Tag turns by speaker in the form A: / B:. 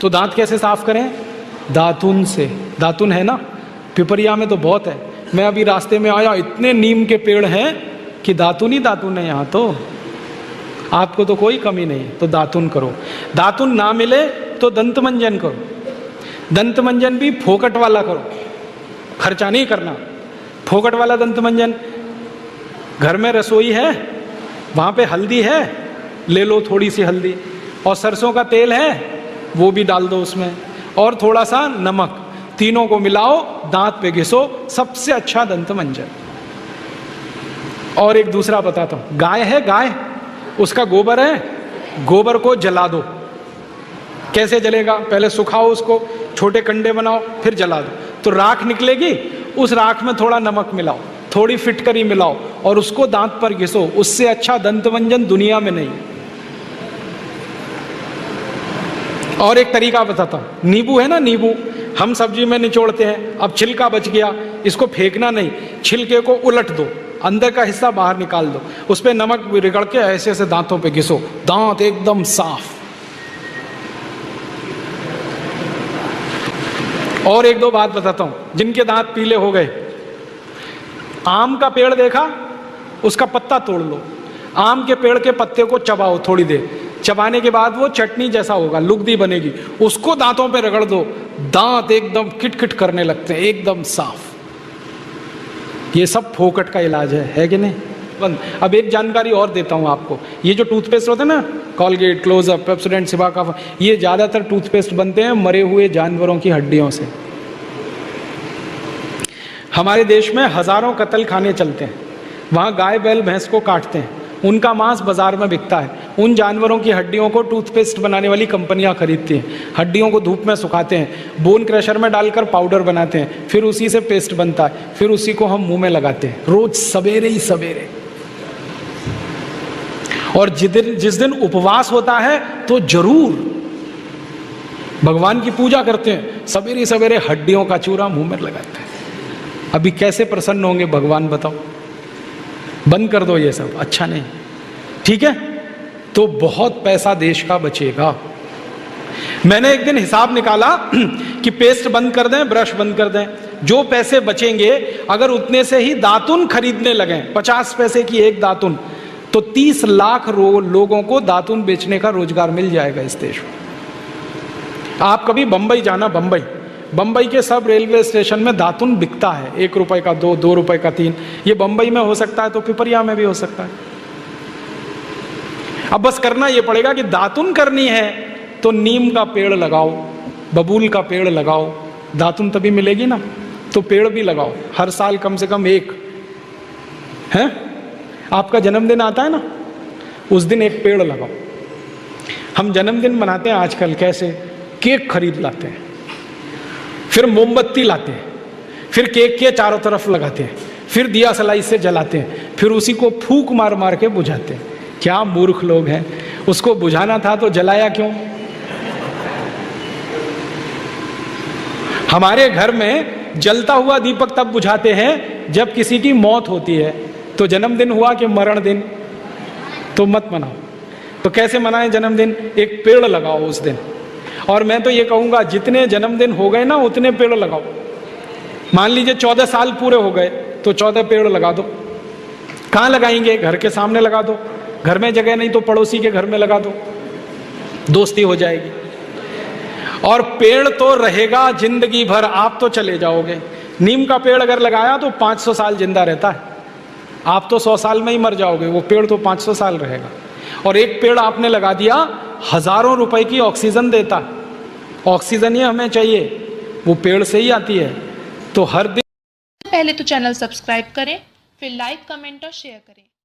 A: तो दांत कैसे साफ करें? दातुन से। दातुन है ना, पिपरिया में तो बहुत है। मैं अभी रास्ते में आया, इतने नीम के पेड़ हैं कि दातुन ही दातुन है यहाँ तो। आपको तो कोई कमी नहीं, तो दातुन करो। दातुन ना मिले तो दंत मंजन करो। दंत मंजन भी फोकट वाला करो, खर्चा नहीं करना। फोकट वाला दंत मंजन, घर में रसोई है, वहाँ पे हल्दी है, ले लो थोड़ी सी हल्दी, और सरसों का तेल है वो भी डाल दो उसमें, और थोड़ा सा नमक, तीनों को मिलाओ, दांत पे घिसो, सबसे अच्छा दंत मंजन। और एक दूसरा बताता हूँ, गाय है, गाय, उसका गोबर है, गोबर को जला दो। कैसे जलेगा? पहले सुखाओ उसको, छोटे कंडे बनाओ, फिर जला दो, तो राख निकलेगी। उस राख में थोड़ा नमक मिलाओ, थोड़ी फिटकरी मिलाओ, और उसको दांत पर घिसो। उससे अच्छा दंत मंजन दुनिया में नहीं। और एक तरीका बताता हूं, नींबू है ना, नींबू हम सब्जी में निचोड़ते हैं, अब छिलका बच गया, इसको फेंकना नहीं, छिलके को उलट दो, अंदर का हिस्सा बाहर निकाल दो, उस पर नमक रगड़ के ऐसे ऐसे दांतों पे घिसो, दांत एकदम साफ। और एक दो बात बताता हूं, जिनके दांत पीले हो गए, आम का पेड़ देखा, उसका पत्ता तोड़ लो, आम के पेड़ के पत्ते को चबाओ थोड़ी देर, चबाने के बाद वो चटनी जैसा होगा, लुगदी बनेगी, उसको दांतों पे रगड़ दो, दांत एकदम किटकिट करने लगते हैं, एकदम साफ। ये सब फोकट का इलाज है कि नहीं? बंद। अब एक जानकारी और देता हूं आपको, ये जो टूथपेस्ट होते हैं ना, कॉलगेट, क्लोजअप, पेप्सोडेंट, सिबाका, ये ज्यादातर टूथपेस्ट बनते हैं मरे हुए जानवरों की हड्डियों से। हमारे देश में हजारों कत्ल खाने चलते हैं, वहाँ गाय बैल भैंस को काटते हैं, उनका मांस बाजार में बिकता है, उन जानवरों की हड्डियों को टूथपेस्ट बनाने वाली कंपनियां खरीदती हैं, हड्डियों को धूप में सुखाते हैं, बोन क्रशर में डालकर पाउडर बनाते हैं, फिर उसी से पेस्ट बनता है, फिर उसी को हम मुंह में लगाते हैं रोज सवेरे ही सवेरे। और जिस दिन उपवास होता है तो जरूर भगवान की पूजा करते हैं, सवेरे सवेरे हड्डियों का चूरा मुंह में लगाते हैं। अभी कैसे प्रसन्न होंगे भगवान बताओ? बंद कर दो ये सब, अच्छा नहीं, ठीक है? तो बहुत पैसा देश का बचेगा। मैंने एक दिन हिसाब निकाला कि पेस्ट बंद कर दें, ब्रश बंद कर दें, जो पैसे बचेंगे अगर उतने से ही दातुन खरीदने लगें, 50 पैसे की एक दातुन, तो 30 लाख लोगों को दातुन बेचने का रोजगार मिल जाएगा इस देश में। आप कभी बंबई जाना, बंबई के सब रेलवे स्टेशन में दातुन बिकता है, 1 रुपए का 2, 2 रुपए का 3। ये बंबई में हो सकता है तो पिपरिया में भी हो सकता है। अब बस करना ये पड़ेगा कि दातुन करनी है तो नीम का पेड़ लगाओ, बबूल का पेड़ लगाओ, दातुन तभी मिलेगी ना। तो पेड़ भी लगाओ, हर साल कम से कम एक। है आपका जन्मदिन आता है ना, उस दिन एक पेड़ लगाओ। हम जन्मदिन मनाते हैं आजकल कैसे? केक खरीद लाते हैं, फिर मोमबत्ती लाते हैं, फिर केक के चारों तरफ लगाते हैं, फिर दिया सलाई से जलाते हैं, फिर उसी को फूंक मार मार के बुझाते हैं। क्या मूर्ख लोग हैं! उसको बुझाना था तो जलाया क्यों? हमारे घर में जलता हुआ दीपक तब बुझाते हैं जब किसी की मौत होती है। तो जन्मदिन हुआ कि मरण दिन, तो मत मनाओ। तो कैसे मनाएं जन्मदिन? एक पेड़ लगाओ उस दिन। और मैं तो ये कहूंगा, जितने जन्मदिन हो गए ना उतने पेड़ लगाओ। मान लीजिए 14 साल पूरे हो गए तो 14 पेड़ लगा दो। कहाँ लगाएंगे? घर के सामने लगा दो, घर में जगह नहीं तो पड़ोसी के घर में लगा दो, दोस्ती हो जाएगी। और पेड़ तो रहेगा जिंदगी भर, आप तो चले जाओगे। नीम का पेड़ अगर लगाया तो 500 साल जिंदा रहता है, आप तो 100 साल में ही मर जाओगे, वो पेड़ तो 500 साल रहेगा। और एक पेड़ आपने लगा दिया, हजारों रुपए की ऑक्सीजन देता। ऑक्सीजन ही हमें चाहिए, वो पेड़ से ही आती है। तो हर दिन
B: पहले तो चैनल सब्सक्राइब करें, फिर लाइक, कमेंट और शेयर करें।